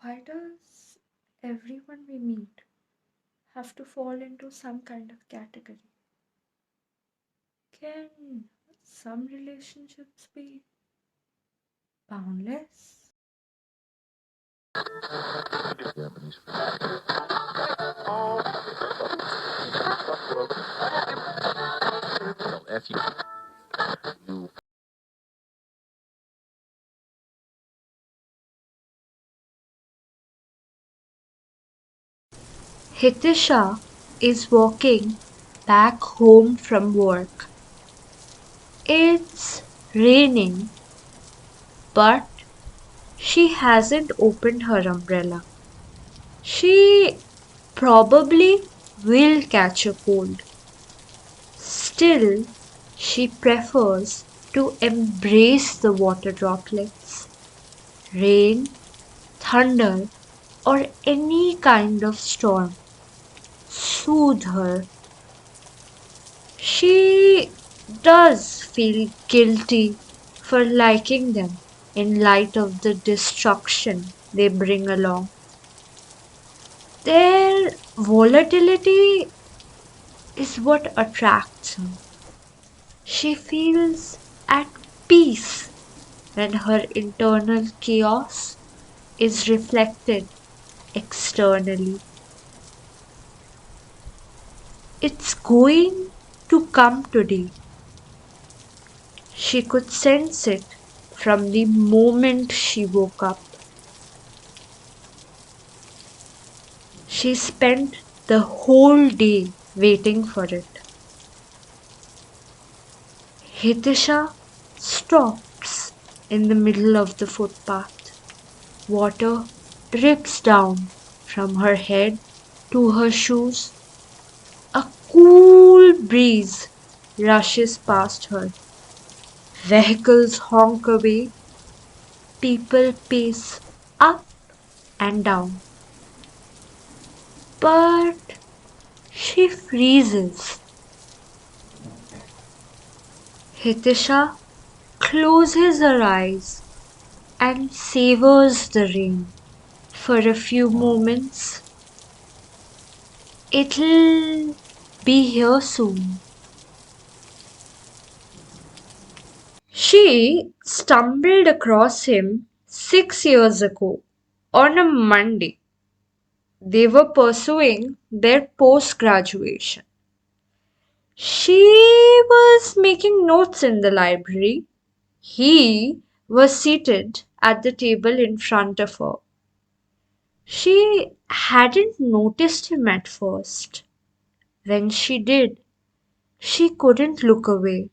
Why does everyone we meet have to fall into some kind of category? Can some relationships be boundless? Hitisha is walking back home from work. It's raining, but she hasn't opened her umbrella. She probably will catch a cold. Still, she prefers to embrace the water droplets, rain, thunder, or any kind of storm. Soothe her. She does feel guilty for liking them in light of the destruction they bring along. Their volatility is what attracts her. She feels at peace when her internal chaos is reflected externally. It's going to come today. She could sense it from the moment she woke up. She spent the whole day waiting for it. Hitisha stops in the middle of the footpath. Water drips down from her head to her shoes. A cool breeze rushes past her. Vehicles honk away. People pace up and down. But she freezes. Hitisha closes her eyes and savors the rain for a few moments. It'll be here soon. She stumbled across him 6 years ago on a Monday. They were pursuing their post graduation. She was making notes in the library. He was seated at the table in front of her. She hadn't noticed him at first. When she did, she couldn't look away.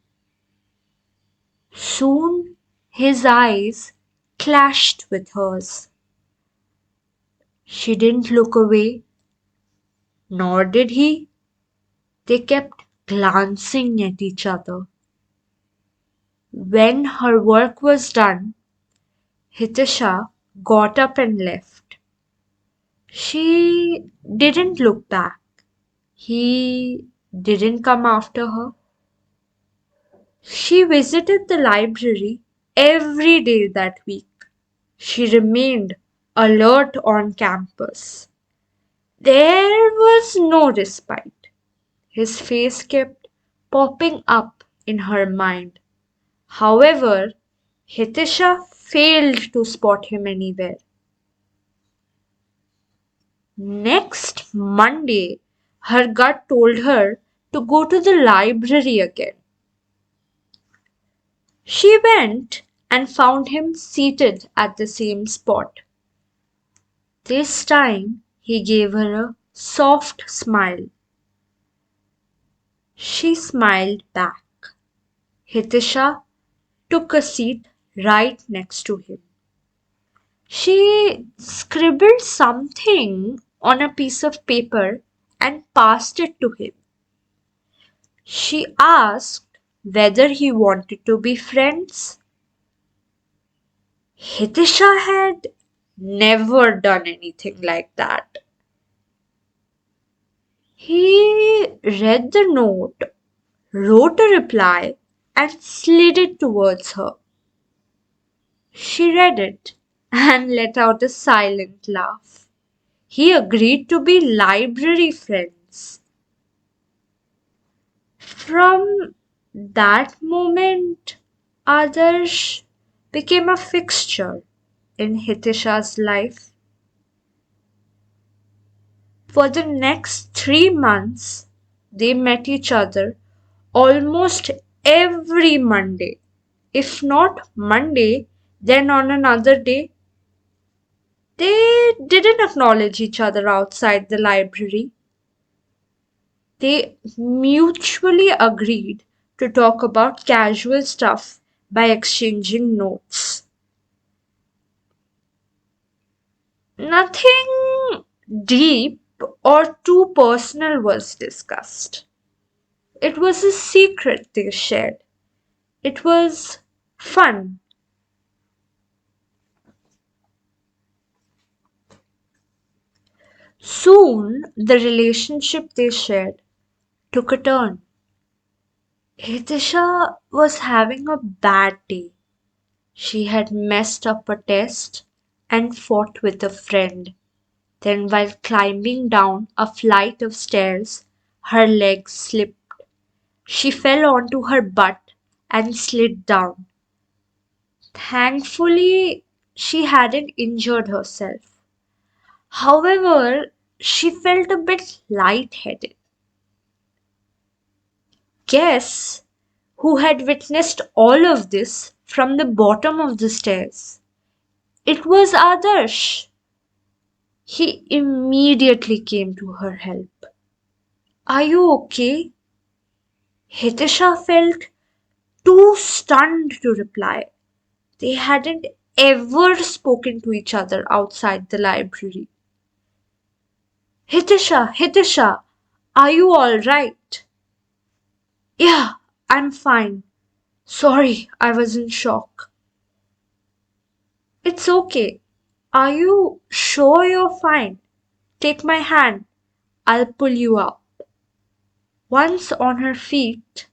Soon his eyes clashed with hers. She didn't look away, nor did he. They kept glancing at each other. When her work was done, Hitisha got up and left. She didn't look back. He didn't come after her. She visited the library every day that week. She remained alert on campus. There was no respite. His face kept popping up in her mind. However, Hitisha failed to spot him anywhere. Next Monday, her gut told her to go to the library again. She went and found him seated at the same spot. This time he gave her a soft smile. She smiled back. Hitisha took a seat right next to him. She scribbled something on a piece of paper and passed it to him. She asked whether he wanted to be friends. Hitisha had never done anything like that. He read the note, wrote a reply, and slid it towards her. She read it and let out a silent laugh. He agreed to be library friends. From that moment, Adarsh became a fixture in Hitisha's life. For the next 3 months, they met each other almost every Monday. If not Monday, then on another day. They didn't acknowledge each other outside the library. They mutually agreed to talk about casual stuff by exchanging notes. Nothing deep or too personal was discussed. It was a secret they shared. It was fun. Soon, the relationship they shared took a turn. Hitisha was having a bad day. She had messed up a test and fought with a friend. Then, while climbing down a flight of stairs, her legs slipped. She fell onto her butt and slid down. Thankfully, she hadn't injured herself. However, she felt a bit lightheaded. Guess who had witnessed all of this from the bottom of the stairs? It was Adarsh. He immediately came to her help. Are you okay? Hitisha felt too stunned to reply. They hadn't ever spoken to each other outside the library. Hitisha, are you all right? Yeah, I'm fine. Sorry, I was in shock. It's okay. Are you sure you're fine? Take my hand. I'll pull you up. Once on her feet,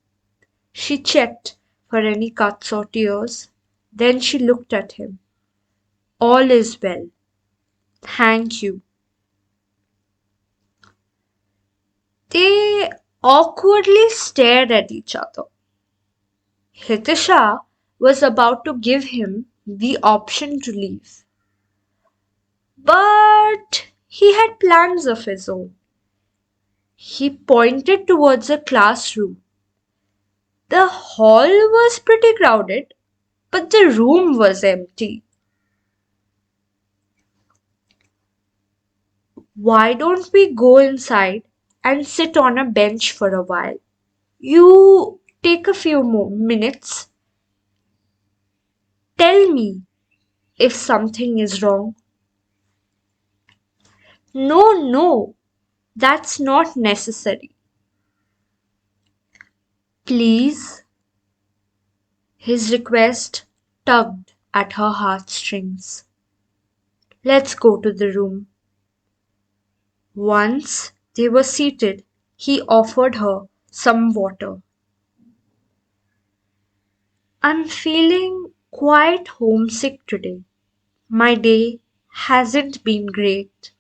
she checked for any cuts or tears. Then she looked at him. All is well. Thank you. They awkwardly stared at each other. Hitisha was about to give him the option to leave. But he had plans of his own. He pointed towards a classroom. The hall was pretty crowded, but the room was empty. Why don't we go inside and sit on a bench for a while? You take a few more minutes. Tell me if something is wrong. No, that's not necessary. Please. His request tugged at her heartstrings. Let's go to the room. Once they were seated, he offered her some water. I'm feeling quite homesick today. My day hasn't been great.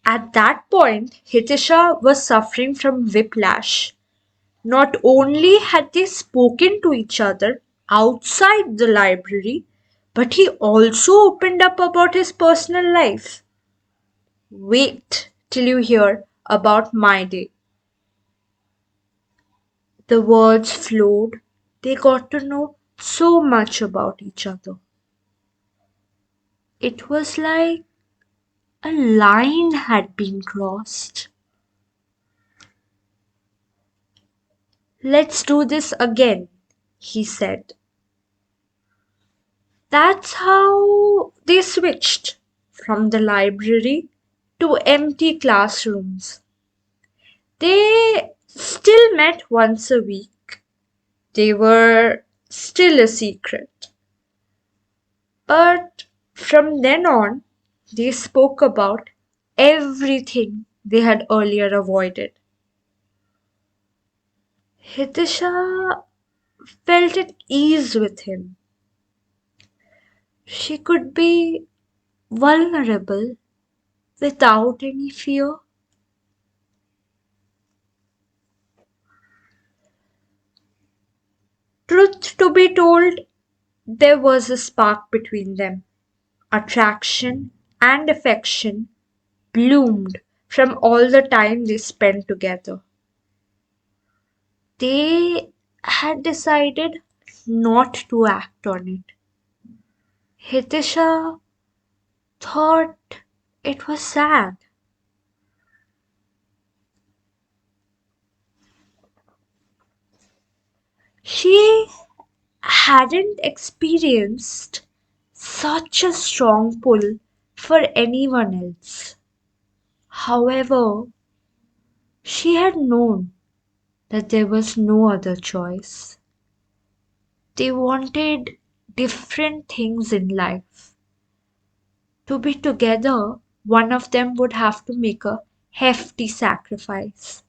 At that point, Hitisha was suffering from whiplash. Not only had they spoken to each other outside the library, but he also opened up about his personal life. Wait till you hear about my day. The words flowed. They got to know so much about each other. It was like a line had been crossed. Let's do this again, he said. That's how they switched from the library to empty classrooms. They still met once a week. They were still a secret. But from then on, they spoke about everything they had earlier avoided. Hitisha felt at ease with him. She could be vulnerable without any fear. Truth to be told, there was a spark between them. Attraction and affection bloomed from all the time they spent together. They had decided not to act on it. Hitisha thought it was sad. She hadn't experienced such a strong pull for anyone else. However, she had known that there was no other choice. They wanted different things in life. To be together, one of them would have to make a hefty sacrifice.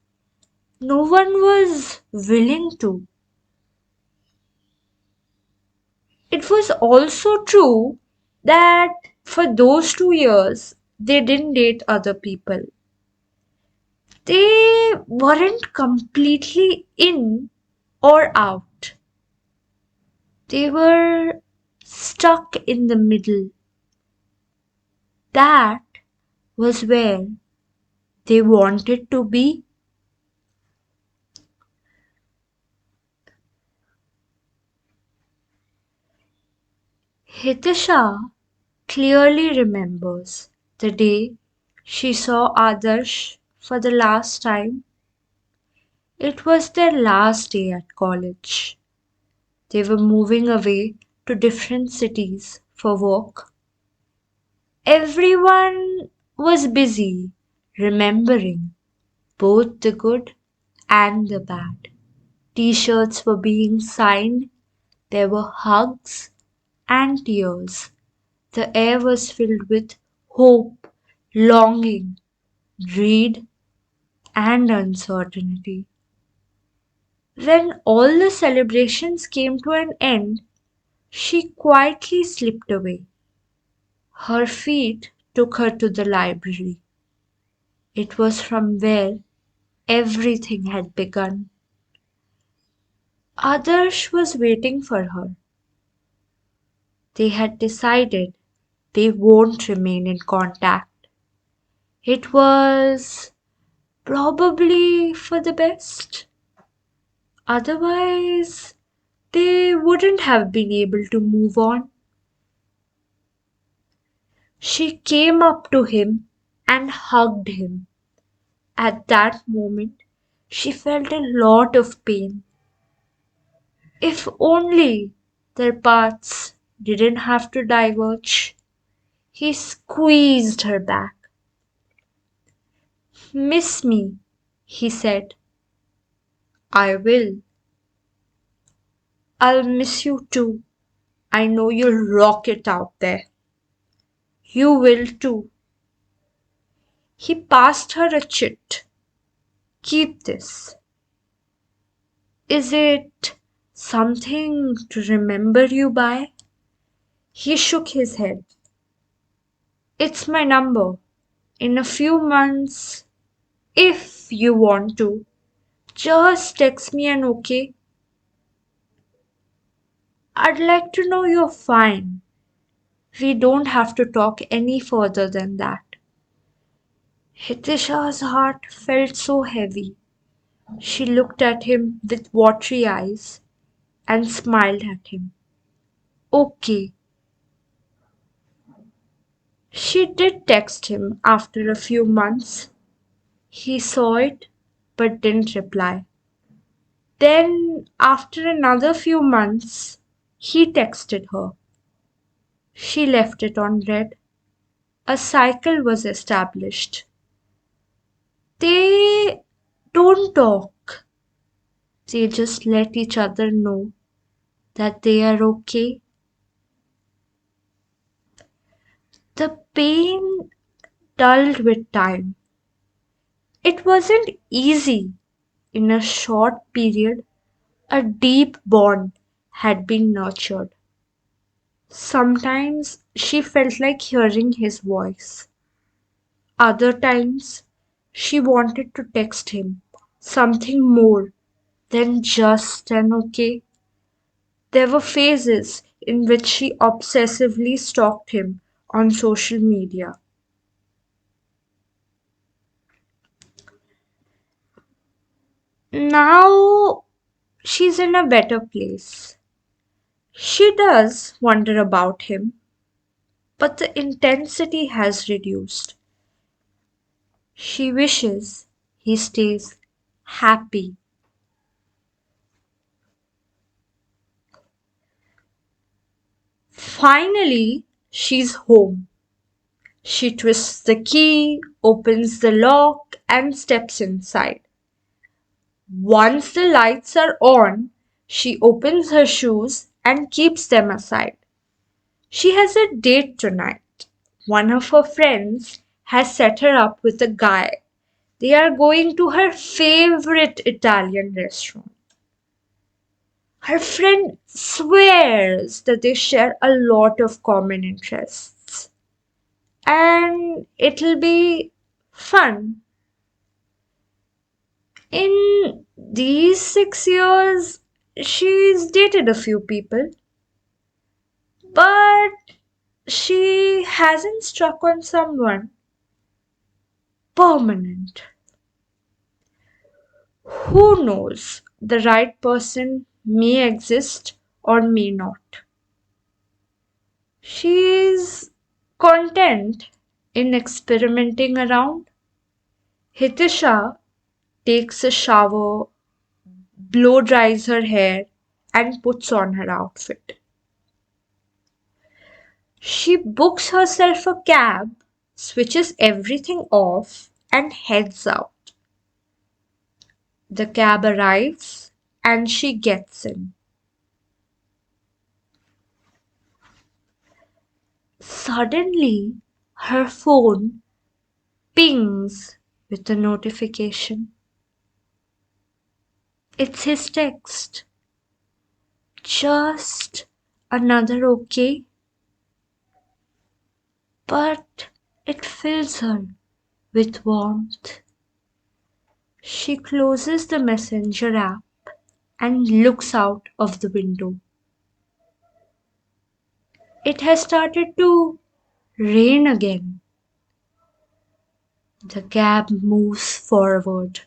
No one was willing to. It was also true that for those 2 years, they didn't date other people. They weren't completely in or out. They were stuck in the middle. That was where they wanted to be. Hitisha clearly remembers the day she saw Adarsh for the last time. It was their last day at college. They were moving away to different cities for work. Everyone was busy remembering both the good and the bad. T shirts were being signed, there were hugs and tears. The air was filled with hope, longing, dread, and uncertainty. When all the celebrations came to an end, she quietly slipped away. Her feet took her to the library. It was from where everything had begun. Adarsh was waiting for her. They had decided they won't remain in contact. It was probably for the best. Otherwise, they wouldn't have been able to move on. She came up to him and hugged him. At that moment, she felt a lot of pain. If only their paths didn't have to diverge. He squeezed her back. Miss me, he said. I will. I'll miss you too. I know you'll rock it out there. You will too. He passed her a chit. Keep this. Is it something to remember you by? He shook his head. It's my number. In a few months, if you want to, just text me an okay. I'd like to know you're fine. We don't have to talk any further than that. Hitisha's heart felt so heavy. She looked at him with watery eyes and smiled at him. Okay. She did text him after a few months. He saw it but didn't reply. Then, after another few months, he texted her. She left it on read. A cycle was established. They don't talk. They just let each other know that they are okay. The pain dulled with time. It wasn't easy. In a short period, a deep bond had been nurtured. Sometimes she felt like hearing his voice. Other times she wanted to text him something more than just an okay. There were phases in which she obsessively stalked him on social media. Now she's in a better place. She does wonder about him, but the intensity has reduced. She wishes he stays happy. Finally, she's home. She twists the key, opens the lock, and steps inside. Once the lights are on, she opens her shoes and keeps them aside. She has a date tonight. One of her friends has set her up with a guy. They are going to her favorite Italian restaurant. Her friend swears that they share a lot of common interests and it'll be fun. In these 6 years, she's dated a few people, but she hasn't struck on someone permanent. Who knows? The right person may exist or may not. She's content in experimenting around. Hitisha takes a shower, blow dries her hair, and puts on her outfit. She books herself a cab, switches everything off, and heads out. The cab arrives and she gets in. Suddenly, her phone pings with a notification. It's his text. Just another okay, but it fills her with warmth. She closes the messenger app and looks out of the window. It has started to rain again. The cab moves forward.